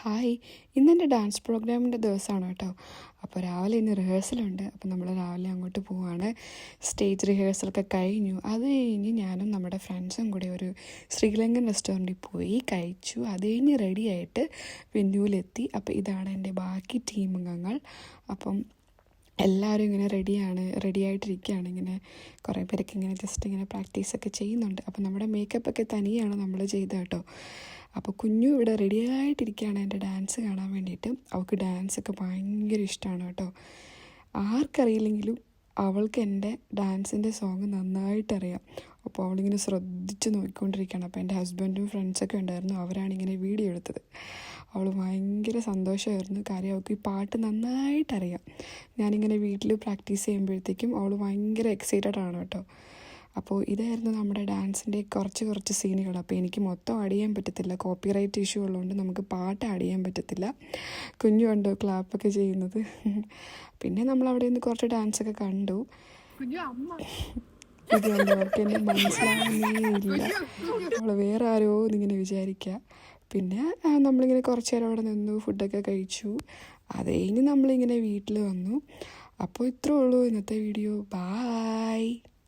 Hi, ഇന്നെൻ്റെ dance പ്രോഗ്രാമിൻ്റെ ദിവസമാണ് കേട്ടോ. അപ്പോൾ രാവിലെ ഇന്ന് റിഹേഴ്സലുണ്ട്. അപ്പോൾ നമ്മൾ രാവിലെ അങ്ങോട്ട് പോവുകയാണ്. സ്റ്റേജ് റിഹേഴ്സലൊക്കെ കഴിഞ്ഞു. അത് കഴിഞ്ഞ് ഞാനും നമ്മുടെ ഫ്രണ്ട്സും കൂടി ഒരു ശ്രീലങ്കൻ റെസ്റ്റോറൻറ്റിൽ പോയി കഴിച്ചു. അത് കഴിഞ്ഞ് റെഡിയായിട്ട് വെന്യൂവിലെത്തി. അപ്പോൾ ഇതാണ് എൻ്റെ ബാക്കി ടീം അംഗങ്ങൾ. അപ്പം എല്ലാവരും ഇങ്ങനെ റെഡിയായിട്ടിരിക്കുകയാണ്. ഇങ്ങനെ കുറേ പേരൊക്കെ ഇങ്ങനെ ജസ്റ്റ് ഇങ്ങനെ പ്രാക്ടീസൊക്കെ ചെയ്യുന്നുണ്ട്. അപ്പോൾ നമ്മുടെ മേക്കപ്പൊക്കെ തനിയാണ് നമ്മൾ ചെയ്തത് കേട്ടോ. അപ്പോൾ കുഞ്ഞു ഇവിടെ റെഡിയായിട്ടിരിക്കുകയാണ് എൻ്റെ ഡാൻസ് കാണാൻ വേണ്ടിയിട്ട്. അവൾക്ക് ഡാൻസൊക്കെ ഭയങ്കര ഇഷ്ടമാണ് കേട്ടോ. ആർക്കറിയില്ലെങ്കിലും അവൾക്ക് എൻ്റെ ഡാൻസിൻ്റെ സോങ് നന്നായിട്ടറിയാം. അപ്പോൾ അവളിങ്ങനെ ശ്രദ്ധിച്ച് നോക്കിക്കൊണ്ടിരിക്കുകയാണ്. അപ്പോൾ എൻ്റെ ഹസ്ബൻഡും ഫ്രണ്ട്സൊക്കെ ഉണ്ടായിരുന്നു. അവരാണിങ്ങനെ വീഡിയോ എടുത്തത്. അവൾ ഭയങ്കര സന്തോഷമായിരുന്നു. കാര്യം അവൾക്ക് ഈ പാട്ട് നന്നായിട്ടറിയാം. ഞാനിങ്ങനെ വീട്ടിൽ പ്രാക്ടീസ് ചെയ്യുമ്പോഴത്തേക്കും അവൾ ഭയങ്കര എക്സൈറ്റഡ് ആണ് കേട്ടോ. അപ്പോൾ ഇതായിരുന്നു നമ്മുടെ ഡാൻസിൻ്റെ കുറച്ച് സീനുകൾ. അപ്പോൾ എനിക്ക് മൊത്തം ആഡ് ചെയ്യാൻ പറ്റത്തില്ല, കോപ്പിറൈറ്റ് ഇഷ്യൂ ഉള്ളതുകൊണ്ട് നമുക്ക് പാട്ട് ആഡ് ചെയ്യാൻ പറ്റത്തില്ല. കുഞ്ഞു കണ്ടു ക്ലാപ്പൊക്കെ ചെയ്യുന്നത്. പിന്നെ നമ്മൾ അവിടെ നിന്ന് കുറച്ച് ഡാൻസൊക്കെ കണ്ടു. ഇത് കണ്ടു, അവർക്ക് എന്നെ മനസ്സിലാവുന്നേ ഇല്ല. അവൾ വേറെ ആരോ എന്നിങ്ങനെ വിചാരിക്കുക. പിന്നെ നമ്മളിങ്ങനെ കുറച്ച് നേരം അവിടെ നിന്നു, ഫുഡൊക്കെ കഴിച്ചു. അത് കഴിഞ്ഞ് നമ്മളിങ്ങനെ വീട്ടിൽ വന്നു. അപ്പോൾ ഇത്രേ ഉള്ളൂ ഇന്നത്തെ വീഡിയോ. ബായ്.